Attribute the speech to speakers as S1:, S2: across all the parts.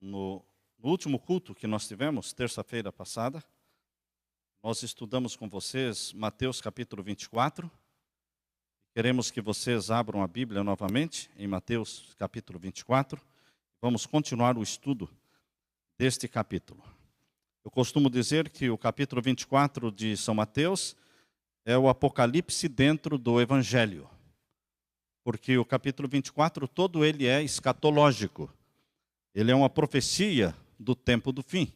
S1: No último culto que nós tivemos, terça-feira passada, nós estudamos com vocês Mateus capítulo 24. Queremos que vocês abram a Bíblia novamente em Mateus capítulo 24. Vamos continuar o estudo deste capítulo. Eu costumo dizer que o capítulo 24 de São Mateus é o Apocalipse dentro do Evangelho. Porque o capítulo 24 todo ele é escatológico. Ele é uma profecia do tempo do fim.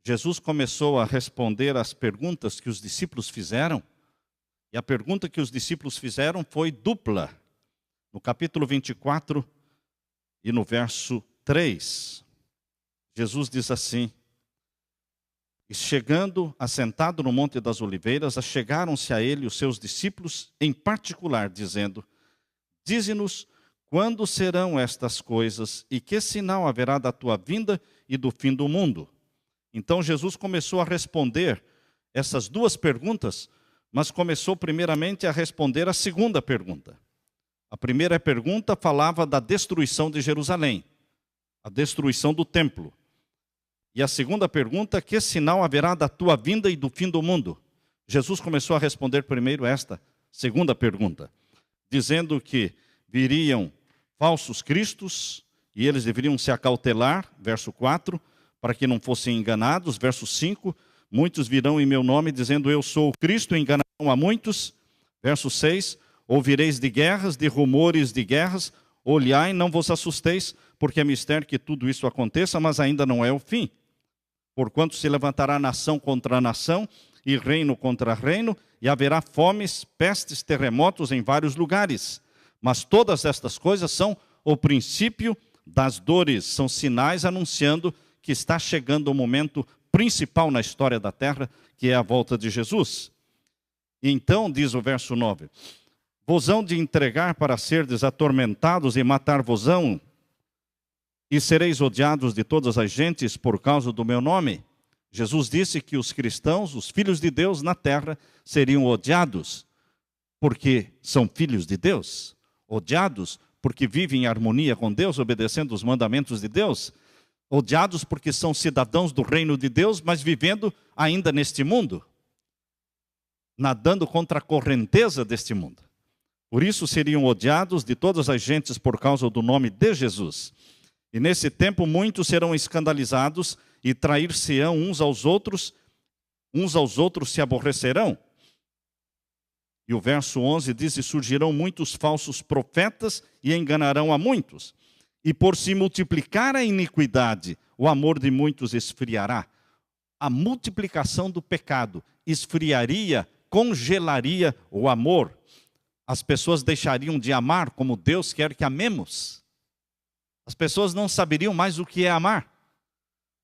S1: Jesus começou a responder às perguntas que os discípulos fizeram, e a pergunta que os discípulos fizeram foi dupla. No capítulo 24 e no verso 3, Jesus diz assim: e chegando, assentado no Monte das Oliveiras, achegaram-se a ele os seus discípulos em particular, dizendo: dize-nos quando serão estas coisas e que sinal haverá da tua vinda e do fim do mundo? Então Jesus começou a responder essas duas perguntas, mas começou primeiramente a responder a segunda pergunta. A primeira pergunta falava da destruição de Jerusalém, a destruição do templo. E a segunda pergunta: que sinal haverá da tua vinda e do fim do mundo? Jesus começou a responder primeiro esta segunda pergunta, dizendo que viriam falsos cristos e eles deveriam se acautelar, verso 4, para que não fossem enganados. Verso 5, muitos virão em meu nome dizendo eu sou o Cristo, e enganarão a muitos. Verso 6, ouvireis de guerras, de rumores de guerras, olhai, não vos assusteis, porque é mistério que tudo isso aconteça, mas ainda não é o fim. Porquanto se levantará nação contra nação, e reino contra reino, e haverá fomes, pestes, terremotos em vários lugares. Mas todas estas coisas são o princípio das dores, são sinais anunciando que está chegando o momento principal na história da terra, que é a volta de Jesus. E então, diz o verso 9, vos hão de entregar para serdes atormentados e matar-vos-ão, e sereis odiados de todas as gentes por causa do meu nome. Jesus disse que os cristãos, os filhos de Deus na terra, seriam odiados porque são filhos de Deus, odiados porque vivem em harmonia com Deus, obedecendo os mandamentos de Deus, odiados porque são cidadãos do reino de Deus, mas vivendo ainda neste mundo, nadando contra a correnteza deste mundo. Por isso seriam odiados de todas as gentes por causa do nome de Jesus. E nesse tempo muitos serão escandalizados e trair-se-ão uns aos outros se aborrecerão. E o verso 11 diz: e surgirão muitos falsos profetas e enganarão a muitos. E por se multiplicar a iniquidade, o amor de muitos esfriará. A multiplicação do pecado esfriaria, congelaria o amor. As pessoas deixariam de amar como Deus quer que amemos. As pessoas não saberiam mais o que é amar.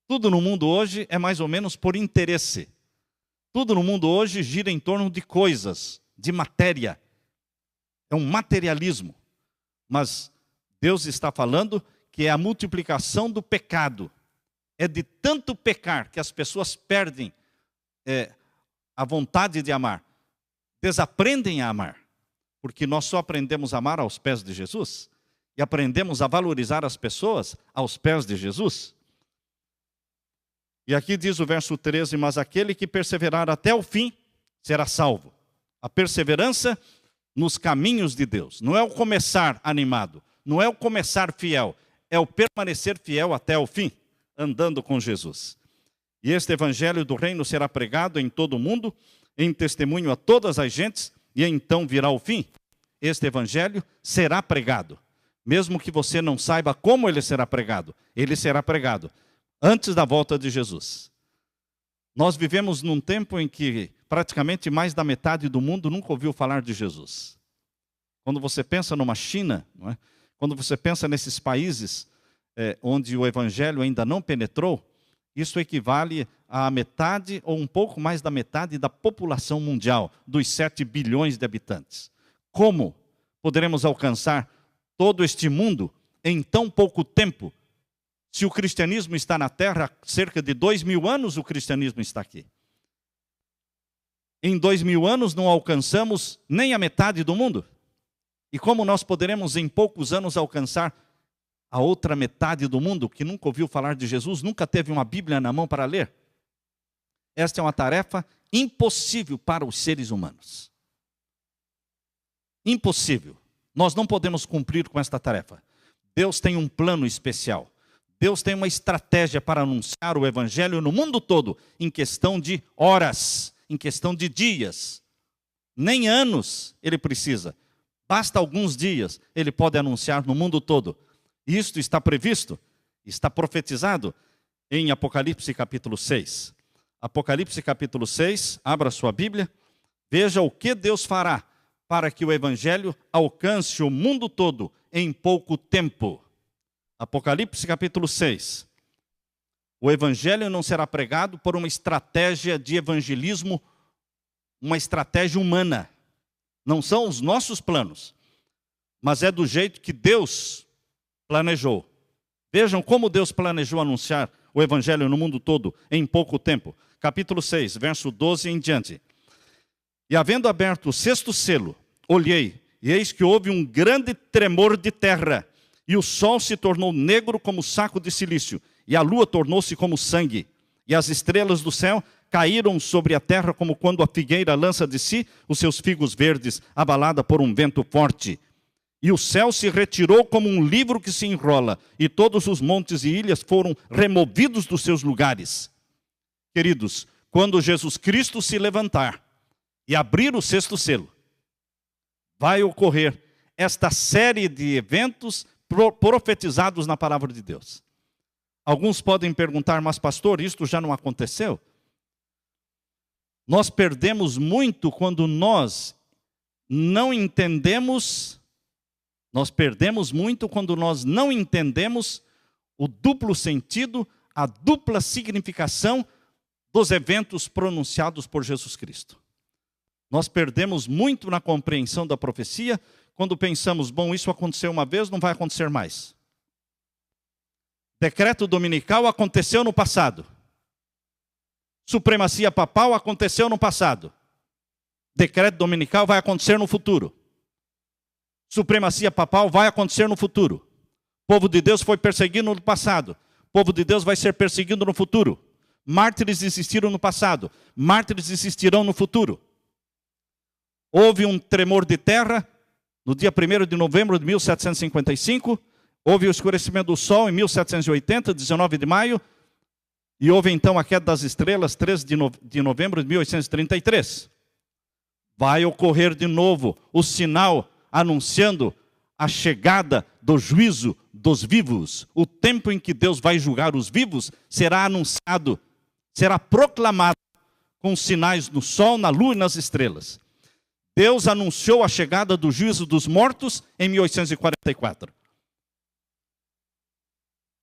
S1: Tudo no mundo hoje é mais ou menos por interesse. Tudo no mundo hoje gira em torno de coisas, de matéria. É um materialismo. Mas Deus está falando que é a multiplicação do pecado. É de tanto pecar que as pessoas perdem a vontade de amar. Desaprendem a amar. Porque nós só aprendemos a amar aos pés de Jesus. E aprendemos a valorizar as pessoas aos pés de Jesus. E aqui diz o verso 13, mas aquele que perseverar até o fim será salvo. A perseverança nos caminhos de Deus. Não é o começar animado, não é o começar fiel, é o permanecer fiel até o fim, andando com Jesus. E este evangelho do reino será pregado em todo o mundo, em testemunho a todas as gentes, e então virá o fim. Este evangelho será pregado. Mesmo que você não saiba como ele será pregado antes da volta de Jesus. Nós vivemos num tempo em que praticamente mais da metade do mundo nunca ouviu falar de Jesus. Quando você pensa numa China, não é? Quando você pensa nesses países onde o evangelho ainda não penetrou, isso equivale à metade ou um pouco mais da metade da população mundial, dos 7 bilhões de habitantes. Como poderemos alcançar todo este mundo em tão pouco tempo? Se o cristianismo está na terra há cerca de 2000 anos, o cristianismo está aqui. Em 2000 anos não alcançamos nem a metade do mundo. E como nós poderemos em poucos anos alcançar a outra metade do mundo que nunca ouviu falar de Jesus, nunca teve uma Bíblia na mão para ler? Esta é uma tarefa impossível para os seres humanos. Impossível. Nós não podemos cumprir com esta tarefa. Deus tem um plano especial. Deus tem uma estratégia para anunciar o Evangelho no mundo todo, em questão de horas, em questão de dias. Nem anos ele precisa. Basta alguns dias, ele pode anunciar no mundo todo. Isto está previsto, está profetizado em Apocalipse capítulo 6. Apocalipse capítulo 6, abra sua Bíblia, veja o que Deus fará para que o Evangelho alcance o mundo todo em pouco tempo. Apocalipse capítulo 6. O Evangelho não será pregado por uma estratégia de evangelismo, uma estratégia humana. Não são os nossos planos, mas é do jeito que Deus planejou. Vejam como Deus planejou anunciar o Evangelho no mundo todo em pouco tempo. Capítulo 6, verso 12 em diante. E havendo aberto o sexto selo, olhei, e eis que houve um grande tremor de terra, e o sol se tornou negro como saco de cilício, e a lua tornou-se como sangue, e as estrelas do céu caíram sobre a terra como quando a figueira lança de si os seus figos verdes, abalada por um vento forte. E o céu se retirou como um livro que se enrola, e todos os montes e ilhas foram removidos dos seus lugares. Queridos, quando Jesus Cristo se levantar e abrir o sexto selo, vai ocorrer esta série de eventos profetizados na palavra de Deus. Alguns podem perguntar, mas pastor, isto já não aconteceu? Nós perdemos muito quando nós não entendemos, o duplo sentido, a dupla significação dos eventos pronunciados por Jesus Cristo. Nós perdemos muito na compreensão da profecia quando pensamos, bom, isso aconteceu uma vez, não vai acontecer mais. Decreto dominical aconteceu no passado. Supremacia papal aconteceu no passado. Decreto dominical vai acontecer no futuro. Supremacia papal vai acontecer no futuro. O povo de Deus foi perseguido no passado. O povo de Deus vai ser perseguido no futuro. Mártires existiram no passado. Mártires existirão no futuro. Houve um tremor de terra no dia 1º de novembro de 1755. Houve o escurecimento do sol em 1780, 19 de maio. E houve então a queda das estrelas, 13 de novembro de 1833. Vai ocorrer de novo o sinal anunciando a chegada do juízo dos vivos. O tempo em que Deus vai julgar os vivos será anunciado, será proclamado com sinais no sol, na lua e nas estrelas. Deus anunciou a chegada do juízo dos mortos em 1844.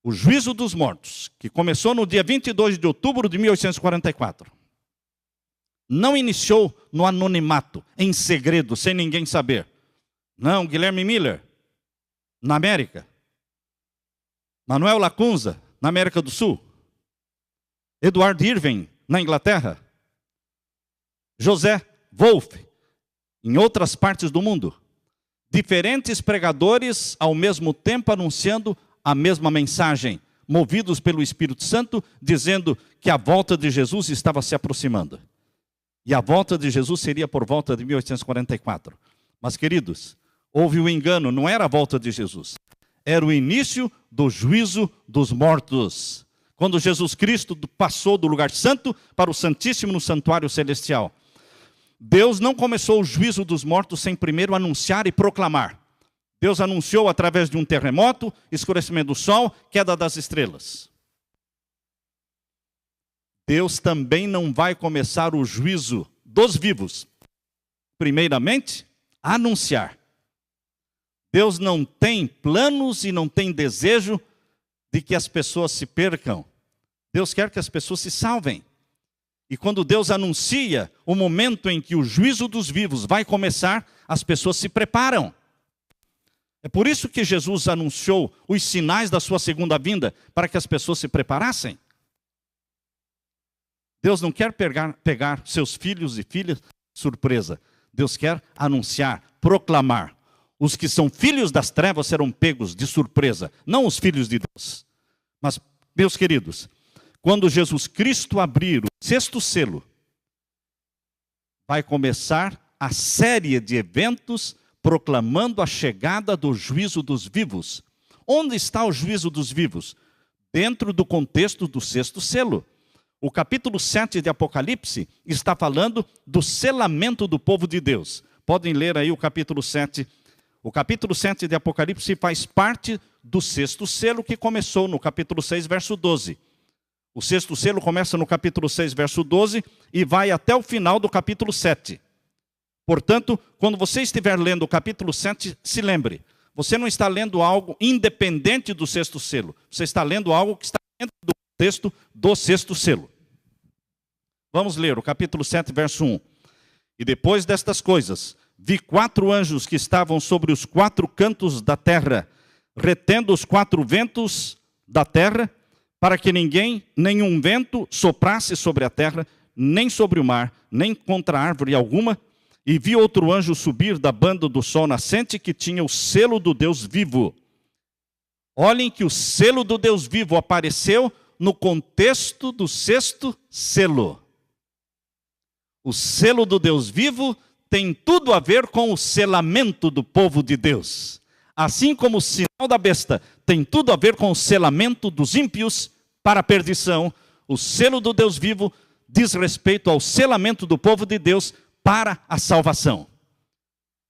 S1: O juízo dos mortos, que começou no dia 22 de outubro de 1844, não iniciou no anonimato, em segredo, sem ninguém saber. Não, Guilherme Miller, na América. Manuel Lacunza, na América do Sul. Edward Irving, na Inglaterra. José Wolff, em outras partes do mundo. Diferentes pregadores, ao mesmo tempo, anunciando a mesma mensagem, movidos pelo Espírito Santo, dizendo que a volta de Jesus estava se aproximando. E a volta de Jesus seria por volta de 1844. Mas, queridos, houve um engano, não era a volta de Jesus. Era o início do juízo dos mortos. Quando Jesus Cristo passou do lugar santo para o Santíssimo no santuário celestial. Deus não começou o juízo dos mortos sem primeiro anunciar e proclamar. Deus anunciou através de um terremoto, escurecimento do sol, queda das estrelas. Deus também não vai começar o juízo dos vivos. Primeiramente, anunciar. Deus não tem planos e não tem desejo de que as pessoas se percam. Deus quer que as pessoas se salvem. E quando Deus anuncia o momento em que o juízo dos vivos vai começar, as pessoas se preparam. É por isso que Jesus anunciou os sinais da sua segunda vinda, para que as pessoas se preparassem. Deus não quer pegar seus filhos e filhas surpresa. Deus quer anunciar, proclamar. Os que são filhos das trevas serão pegos de surpresa, não os filhos de Deus. Mas, meus queridos, quando Jesus Cristo abrir o sexto selo, vai começar a série de eventos proclamando a chegada do juízo dos vivos. Onde está o juízo dos vivos? Dentro do contexto do sexto selo. O capítulo 7 de Apocalipse está falando do selamento do povo de Deus. Podem ler aí o capítulo 7. O capítulo 7 de Apocalipse faz parte do sexto selo que começou no capítulo 6, verso 12. O sexto selo começa no capítulo 6, verso 12 e vai até o final do capítulo 7. Portanto, quando você estiver lendo o capítulo 7, se lembre, você não está lendo algo independente do sexto selo. Você está lendo algo que está dentro do contexto do sexto selo. Vamos ler o capítulo 7, verso 1. E depois destas coisas, vi 4 anjos que estavam sobre os 4 cantos da terra, retendo os 4 ventos da terra, para que nenhum vento soprasse sobre a terra, nem sobre o mar, nem contra árvore alguma. E vi outro anjo subir da banda do sol nascente, que tinha o selo do Deus vivo. Olhem que o selo do Deus vivo apareceu no contexto do sexto selo. O selo do Deus vivo tem tudo a ver com o selamento do povo de Deus. Assim como o sinal da besta tem tudo a ver com o selamento dos ímpios para a perdição, o selo do Deus vivo diz respeito ao selamento do povo de Deus para a salvação.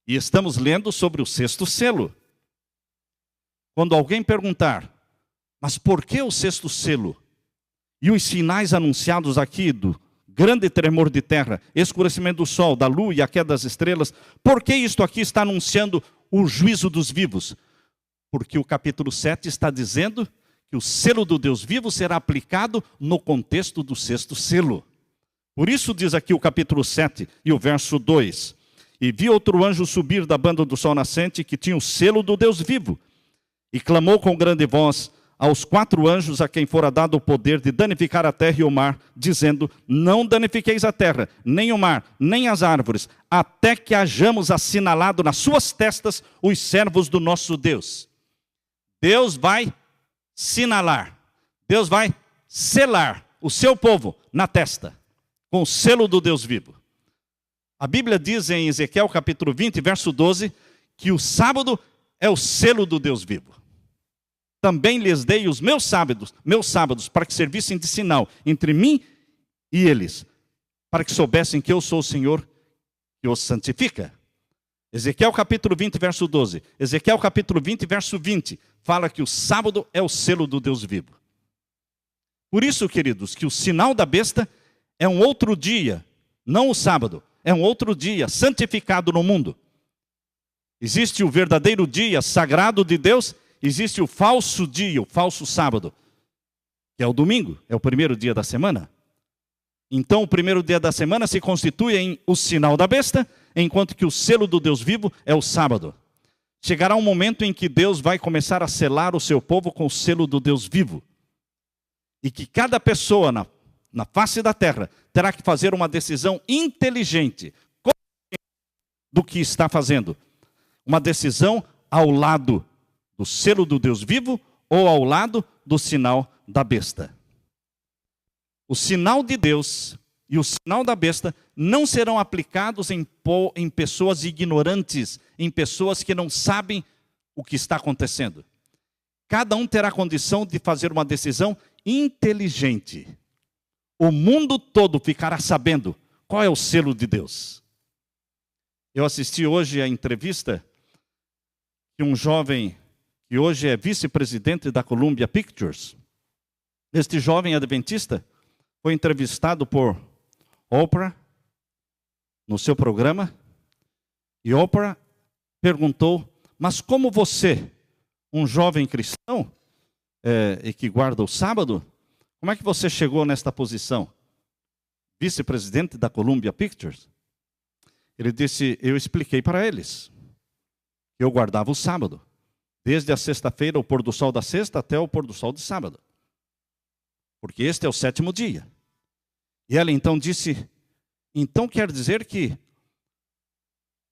S1: E estamos lendo sobre o sexto selo. Quando alguém perguntar, mas por que o sexto selo? E os sinais anunciados aqui do grande tremor de terra, escurecimento do sol, da lua e a queda das estrelas, por que isto aqui está anunciando o juízo dos vivos? Porque o capítulo 7 está dizendo que o selo do Deus vivo será aplicado no contexto do sexto selo. Por isso diz aqui o capítulo 7 e o verso 2. E vi outro anjo subir da banda do sol nascente, que tinha o selo do Deus vivo, e clamou com grande voz aos 4 anjos a quem fora dado o poder de danificar a terra e o mar, dizendo, não danifiqueis a terra, nem o mar, nem as árvores, até que hajamos assinalado nas suas testas os servos do nosso Deus. Deus vai sinalar, Deus vai selar o seu povo na testa, com o selo do Deus vivo. A Bíblia diz em Ezequiel capítulo 20, verso 12, que o sábado é o selo do Deus vivo. Também lhes dei os meus sábados, para que servissem de sinal entre mim e eles, para que soubessem que eu sou o Senhor que os santifica. Ezequiel capítulo 20, verso 12. Ezequiel capítulo 20, verso 20, fala que o sábado é o selo do Deus vivo. Por isso, queridos, que o sinal da besta é um outro dia, não o sábado, é um outro dia santificado no mundo. Existe o verdadeiro dia sagrado de Deus, existe o falso dia, o falso sábado, que é o domingo, é o primeiro dia da semana. Então o primeiro dia da semana se constitui em o sinal da besta, enquanto que o selo do Deus vivo é o sábado. Chegará um momento em que Deus vai começar a selar o seu povo com o selo do Deus vivo. E que cada pessoa na face da terra terá que fazer uma decisão inteligente do que está fazendo. Uma decisão ao lado do selo do Deus vivo ou ao lado do sinal da besta. O sinal de Deus e o sinal da besta não serão aplicados em pessoas ignorantes, em pessoas que não sabem o que está acontecendo. Cada um terá condição de fazer uma decisão inteligente. O mundo todo ficará sabendo qual é o selo de Deus. Eu assisti hoje a entrevista que um jovem que hoje é vice-presidente da Columbia Pictures. Este jovem adventista foi entrevistado por Oprah no seu programa, e Oprah perguntou, mas como você, um jovem cristão, e que guarda o sábado, como é que você chegou nesta posição? Vice-presidente da Columbia Pictures. Ele disse, eu expliquei para eles que eu guardava o sábado, desde a sexta-feira, o pôr do sol da sexta, até o pôr do sol de sábado. Porque este é o 7º dia. E ela então disse, então quer dizer que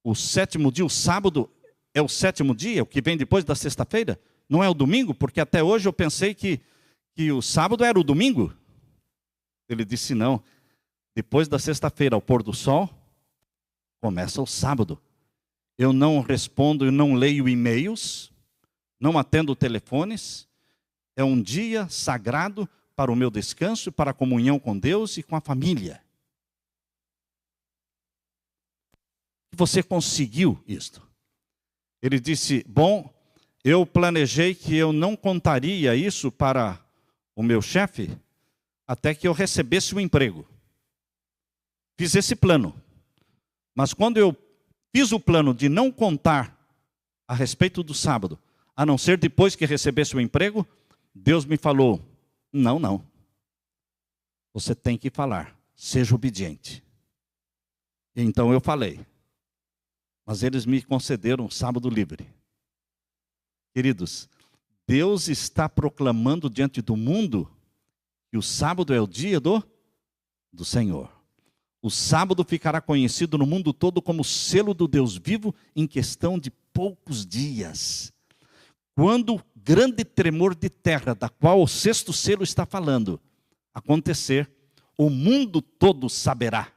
S1: o 7º dia, o sábado, é o sétimo dia, o que vem depois da sexta-feira? Não é o domingo? Porque até hoje eu pensei que o sábado era o domingo. Ele disse, não. Depois da sexta-feira, ao pôr do sol, começa o sábado. Eu não respondo, eu não leio e-mails, não atendo telefones. É um dia sagrado para o meu descanso, para a comunhão com Deus e com a família. Você conseguiu isto. Ele disse, bom, eu planejei que eu não contaria isso para o meu chefe até que eu recebesse o emprego. Fiz esse plano. Mas quando eu fiz o plano de não contar a respeito do sábado, a não ser depois que recebesse o emprego, Deus me falou, não. Você tem que falar, seja obediente. E então eu falei. Mas eles me concederam sábado livre. Queridos, Deus está proclamando diante do mundo que o sábado é o dia do Senhor. O sábado ficará conhecido no mundo todo como o selo do Deus vivo em questão de poucos dias. Quando o grande tremor de terra, da qual o sexto selo está falando, acontecer, o mundo todo saberá.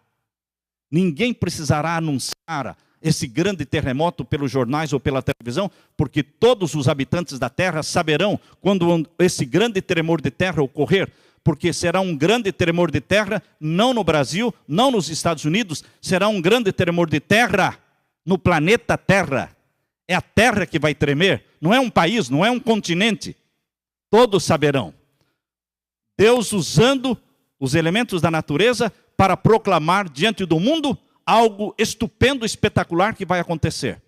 S1: Ninguém precisará anunciar esse grande terremoto pelos jornais ou pela televisão, porque todos os habitantes da terra saberão quando esse grande tremor de terra ocorrer, porque será um grande tremor de terra, não no Brasil, não nos Estados Unidos, será um grande tremor de terra no planeta Terra. É a terra que vai tremer, não é um país, não é um continente. Todos saberão. Deus usando os elementos da natureza para proclamar diante do mundo algo estupendo, espetacular que vai acontecer.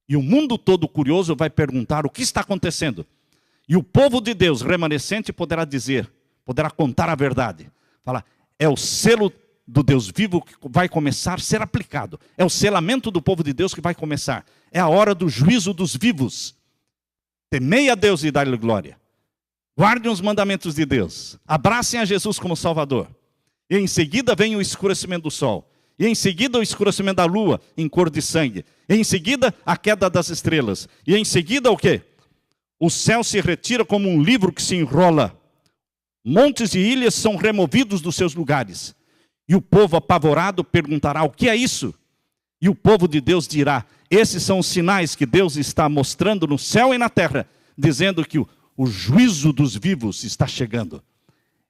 S1: E o mundo todo curioso vai perguntar o que está acontecendo. E o povo de Deus remanescente poderá dizer, poderá contar a verdade. Falar, é o selo do Deus vivo que vai começar a ser aplicado. É o selamento do povo de Deus que vai começar. É a hora do juízo dos vivos. Temei a Deus e dai-lhe glória. Guardem os mandamentos de Deus. Abracem a Jesus como Salvador. E em seguida vem o escurecimento do sol. E em seguida o escurecimento da lua em cor de sangue. E em seguida a queda das estrelas. E em seguida o quê? O céu se retira como um livro que se enrola. Montes e ilhas são removidos dos seus lugares. E o povo apavorado perguntará, o que é isso? E o povo de Deus dirá, esses são os sinais que Deus está mostrando no céu e na terra, dizendo que o juízo dos vivos está chegando.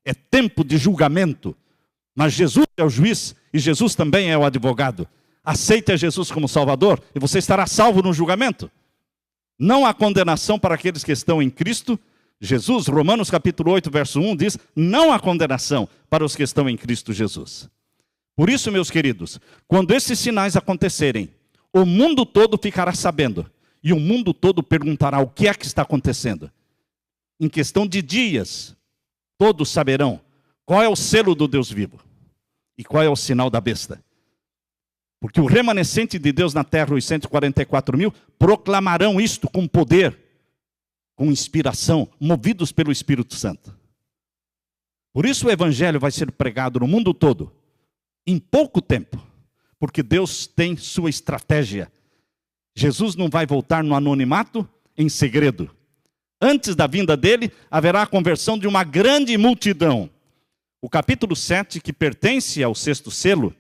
S1: É tempo de julgamento. Mas Jesus é o juiz e Jesus também é o advogado. Aceite a Jesus como Salvador e você estará salvo no julgamento. Não há condenação para aqueles que estão em Cristo Jesus. Romanos capítulo 8, verso 1 diz, não há condenação para os que estão em Cristo Jesus. Por isso, meus queridos, quando esses sinais acontecerem, o mundo todo ficará sabendo. E o mundo todo perguntará o que é que está acontecendo. Em questão de dias, todos saberão qual é o selo do Deus vivo e qual é o sinal da besta. Porque o remanescente de Deus na terra, os 144 mil, proclamarão isto com poder, com inspiração, movidos pelo Espírito Santo. Por isso o evangelho vai ser pregado no mundo todo, em pouco tempo, porque Deus tem sua estratégia. Jesus não vai voltar no anonimato, em segredo. Antes da vinda dele, haverá a conversão de uma grande multidão. O capítulo 7, que pertence ao sexto selo,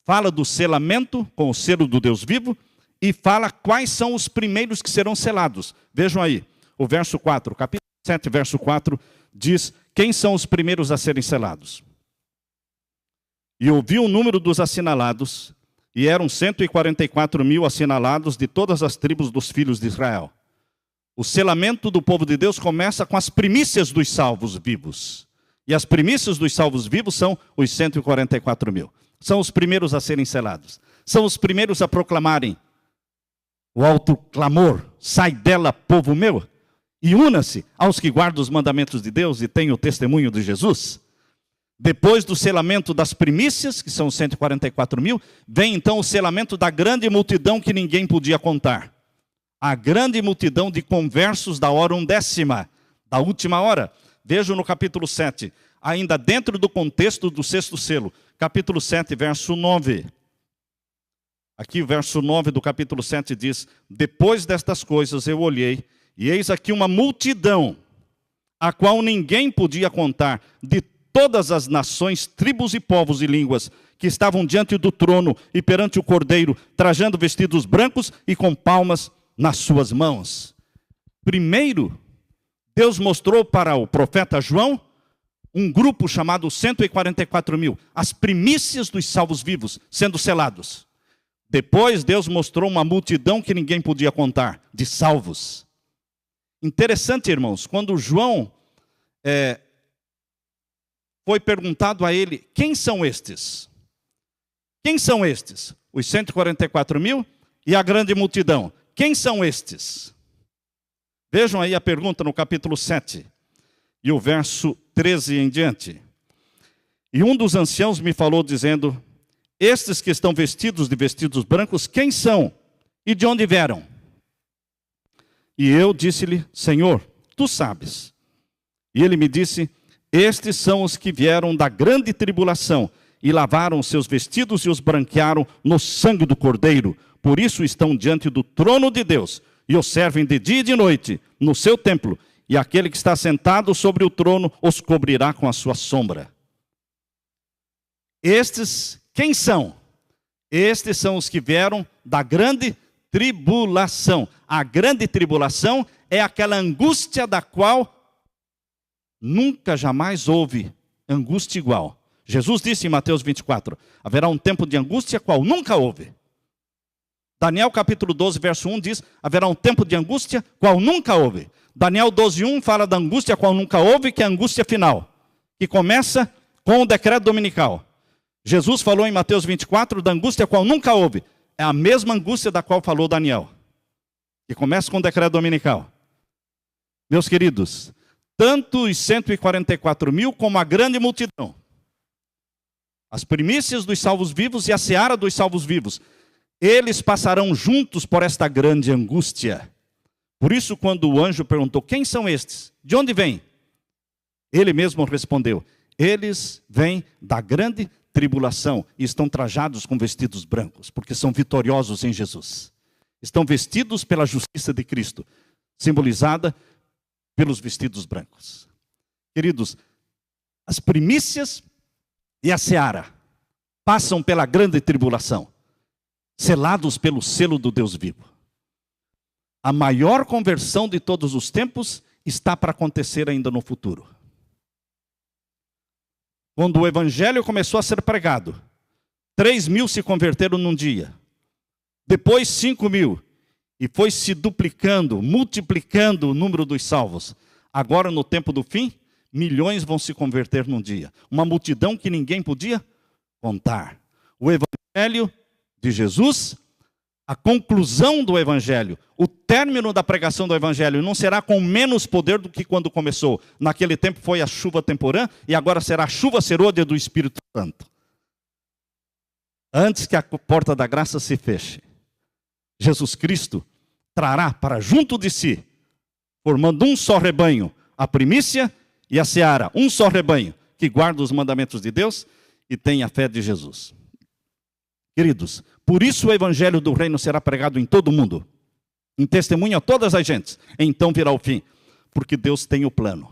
S1: fala do selamento com o selo do Deus vivo e fala quais são os primeiros que serão selados. Vejam aí, o verso 4, capítulo 7, verso 4, diz quem são os primeiros a serem selados. E ouvi o número dos assinalados, e eram 144 mil assinalados de todas as tribos dos filhos de Israel. O selamento do povo de Deus começa com as primícias dos salvos vivos. E as primícias dos salvos vivos são os 144 mil. São os primeiros a serem selados. São os primeiros a proclamarem o alto clamor, sai dela, povo meu, e una-se aos que guardam os mandamentos de Deus e têm o testemunho de Jesus. Depois do selamento das primícias, que são 144 mil, vem então o selamento da grande multidão que ninguém podia contar. A grande multidão de conversos da hora undécima, da última hora. Vejam no capítulo 7, ainda dentro do contexto do sexto selo, capítulo 7, verso 9. Aqui o verso 9 do capítulo 7 diz: depois destas coisas eu olhei, e eis aqui uma multidão, a qual ninguém podia contar, de todas as nações, tribos e povos e línguas, que estavam diante do trono e perante o Cordeiro, trajando vestidos brancos e com palmas nas suas mãos. Primeiro, Deus mostrou para o profeta João um grupo chamado 144.000, as primícias dos salvos vivos sendo selados. Depois Deus mostrou uma multidão que ninguém podia contar, de salvos. Interessante, irmãos, quando João foi perguntado a ele, quem são estes? Quem são estes? Os 144.000 e a grande multidão. Quem são estes? Vejam aí a pergunta no capítulo 7 e o verso 13 em diante. E um dos anciãos me falou dizendo: estes que estão vestidos de vestidos brancos, quem são e de onde vieram? E eu disse-lhe: Senhor, tu sabes. E ele me disse: estes são os que vieram da grande tribulação e lavaram seus vestidos e os branquearam no sangue do Cordeiro. Por isso estão diante do trono de Deus e o servem de dia e de noite no seu templo. E aquele que está sentado sobre o trono os cobrirá com a sua sombra. Estes, quem são? Estes são os que vieram da grande tribulação. A grande tribulação é aquela angústia da qual nunca jamais houve angústia igual. Jesus disse em Mateus 24, haverá um tempo de angústia qual nunca houve. Daniel capítulo 12, verso 1 diz, haverá um tempo de angústia qual nunca houve. Daniel 12:1 fala da angústia qual nunca houve, que é a angústia final, que começa com o decreto dominical. Jesus falou em Mateus 24 da angústia qual nunca houve. É a mesma angústia da qual falou Daniel, que começa com o decreto dominical. Meus queridos, tanto os 144.000 como a grande multidão, as primícias dos salvos vivos e a seara dos salvos vivos, eles passarão juntos por esta grande angústia. Por isso, quando o anjo perguntou, quem são estes? De onde vêm? Ele mesmo respondeu, eles vêm da grande tribulação e estão trajados com vestidos brancos, porque são vitoriosos em Jesus. Estão vestidos pela justiça de Cristo, simbolizada pelos vestidos brancos. Queridos, as primícias e a seara passam pela grande tribulação, selados pelo selo do Deus vivo. A maior conversão de todos os tempos está para acontecer ainda no futuro. Quando o evangelho começou a ser pregado, 3.000 se converteram num dia. Depois 5.000. E foi se duplicando, multiplicando o número dos salvos. Agora, no tempo do fim, milhões vão se converter num dia. Uma multidão que ninguém podia contar. O evangelho de Jesus, a conclusão do evangelho, o término da pregação do evangelho não será com menos poder do que quando começou. Naquele tempo foi a chuva temporã e agora será a chuva serôdia do Espírito Santo. Antes que a porta da graça se feche, Jesus Cristo trará para junto de si, formando um só rebanho, a primícia e a seara, um só rebanho, que guarda os mandamentos de Deus e tem a fé de Jesus. Queridos, por isso o evangelho do reino será pregado em todo o mundo, em testemunho a todas as gentes. Então virá o fim, porque Deus tem o plano.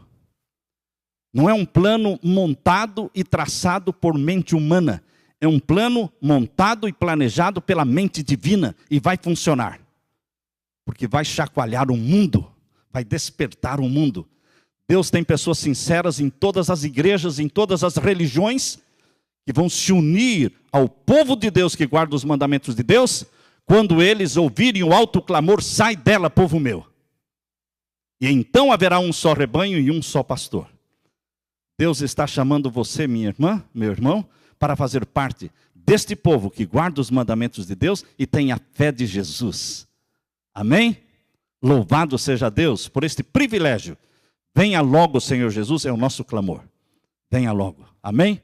S1: Não é um plano montado e traçado por mente humana, é um plano montado e planejado pela mente divina e vai funcionar. Porque vai chacoalhar o mundo, vai despertar o mundo. Deus tem pessoas sinceras em todas as igrejas, em todas as religiões, que vão se unir ao povo de Deus que guarda os mandamentos de Deus, quando eles ouvirem o alto clamor, sai dela, povo meu. E então haverá um só rebanho e um só pastor. Deus está chamando você, minha irmã, meu irmão, para fazer parte deste povo que guarda os mandamentos de Deus e tem a fé de Jesus. Amém? Louvado seja Deus por este privilégio. Venha logo, Senhor Jesus, é o nosso clamor. Venha logo. Amém?